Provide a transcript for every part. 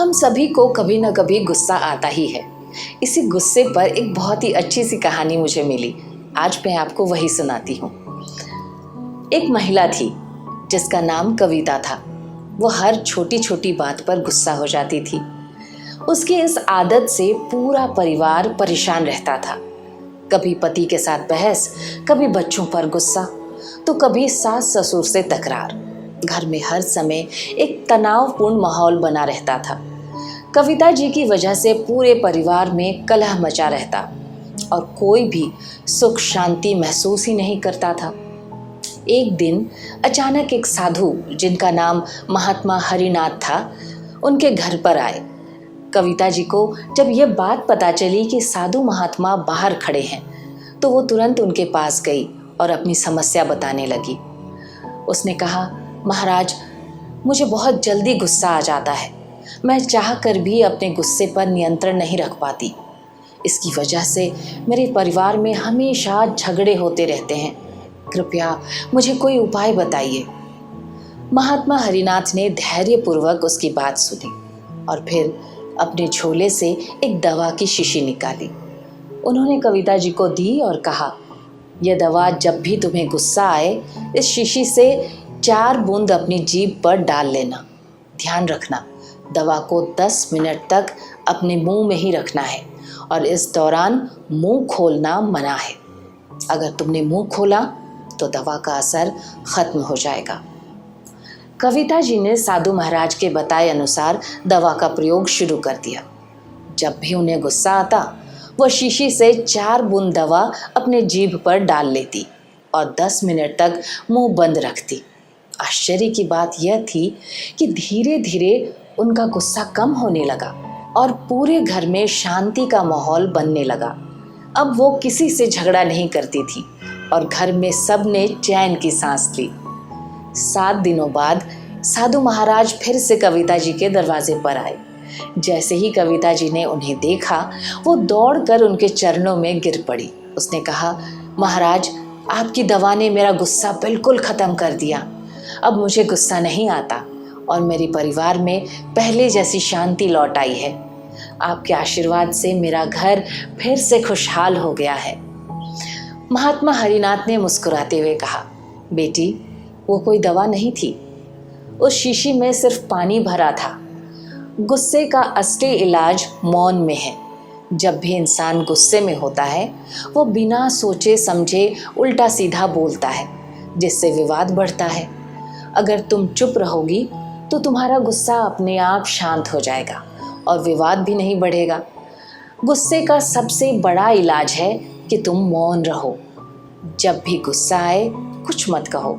हम सभी को कभी ना कभी गुस्सा आता ही है। इसी गुस्से पर एक बहुत ही अच्छी सी कहानी मुझे मिली। आज मैं आपको वही सुनाती हूँ। एक महिला थी जिसका नाम कविता था। वो हर छोटी छोटी बात पर गुस्सा हो जाती थी। उसकी इस आदत से पूरा परिवार परेशान रहता था। कभी पति के साथ बहस, कभी बच्चों पर गुस्सा, तो कभी सास ससुर से तकरार। घर में हर समय एक तनावपूर्ण माहौल बना रहता था। कविता जी की वजह से पूरे परिवार में कलह मचा रहता और कोई भी सुख शांति महसूस ही नहीं करता था। एक दिन अचानक एक साधु जिनका नाम महात्मा हरिनाथ था, उनके घर पर आए। कविता जी को जब ये बात पता चली कि साधु महात्मा बाहर खड़े हैं, तो वो तुरंत उनके पास गई और अपनी समस्या बताने लगी। उसने कहा, महाराज, मुझे बहुत जल्दी गुस्सा आ जाता है। मैं चाह कर भी अपने गुस्से पर नियंत्रण नहीं रख पाती। इसकी वजह से मेरे परिवार में हमेशा झगड़े होते रहते हैं। कृपया मुझे कोई उपाय बताइए। महात्मा हरिनाथ ने धैर्यपूर्वक उसकी बात सुनी और फिर अपने झोले से एक दवा की शीशी निकाली। उन्होंने कविता जी को दी और कहा, यह दवा जब भी तुम्हें गुस्सा आए, इस शीशी से 4 बूंद अपनी जीभ पर डाल लेना। ध्यान रखना, दवा को 10 मिनट तक अपने मुंह में ही रखना है और इस दौरान मुंह खोलना मना है। अगर तुमने मुंह खोला तो दवा का असर खत्म हो जाएगा। कविता जी ने साधु महाराज के बताए अनुसार दवा का प्रयोग शुरू कर दिया। जब भी उन्हें गुस्सा आता, वह शीशी से 4 बूंद दवा अपने जीभ पर डाल लेती और 10 मिनट तक मुंह बंद रखती। आश्चर्य की बात यह थी कि धीरे धीरे उनका गुस्सा कम होने लगा और पूरे घर में शांति का माहौल बनने लगा। अब वो किसी से झगड़ा नहीं करती थी और घर में सबने चैन की सांस ली। 7 दिनों बाद साधु महाराज फिर से कविता जी के दरवाजे पर आए। जैसे ही कविता जी ने उन्हें देखा, वो दौड़कर उनके चरणों में गिर पड़ी। उसने कहा, महाराज, आपकी दवा ने मेरा गुस्सा बिल्कुल ख़त्म कर दिया। अब मुझे गुस्सा नहीं आता और मेरे परिवार में पहले जैसी शांति लौट आई है। आपके आशीर्वाद से मेरा घर फिर से खुशहाल हो गया है। महात्मा हरिनाथ ने मुस्कुराते हुए कहा, बेटी, वो कोई दवा नहीं थी। उस शीशी में सिर्फ पानी भरा था। गुस्से का असली इलाज मौन में है। जब भी इंसान गुस्से में होता है, वो बिना सोचे समझे उल्टा सीधा बोलता है, जिससे विवाद बढ़ता है। अगर तुम चुप रहोगी तो तुम्हारा गुस्सा अपने आप शांत हो जाएगा और विवाद भी नहीं बढ़ेगा। गुस्से का सबसे बड़ा इलाज है कि तुम मौन रहो। जब भी गुस्सा आए, कुछ मत कहो।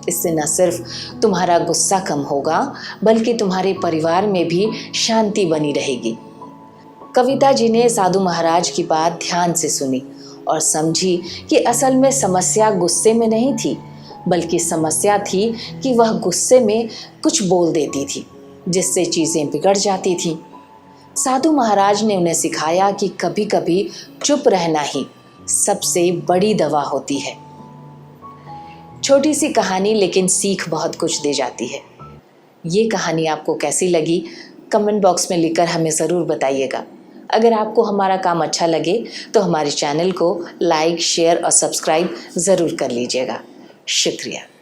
इससे न सिर्फ तुम्हारा गुस्सा कम होगा, बल्कि तुम्हारे परिवार में भी शांति बनी रहेगी। कविता जी ने साधु महाराज की बात ध्यान से सुनी और समझी कि असल में समस्या गुस्से में नहीं थी, बल्कि समस्या थी कि वह गुस्से में कुछ बोल देती थी, जिससे चीज़ें बिगड़ जाती थीं। साधु महाराज ने उन्हें सिखाया कि कभी कभी चुप रहना ही सबसे बड़ी दवा होती है। छोटी सी कहानी, लेकिन सीख बहुत कुछ दे जाती है। ये कहानी आपको कैसी लगी, कमेंट बॉक्स में लिखकर हमें ज़रूर बताइएगा। अगर आपको हमारा काम अच्छा लगे तो हमारे चैनल को लाइक, शेयर और सब्सक्राइब ज़रूर कर लीजिएगा। शुक्रिया।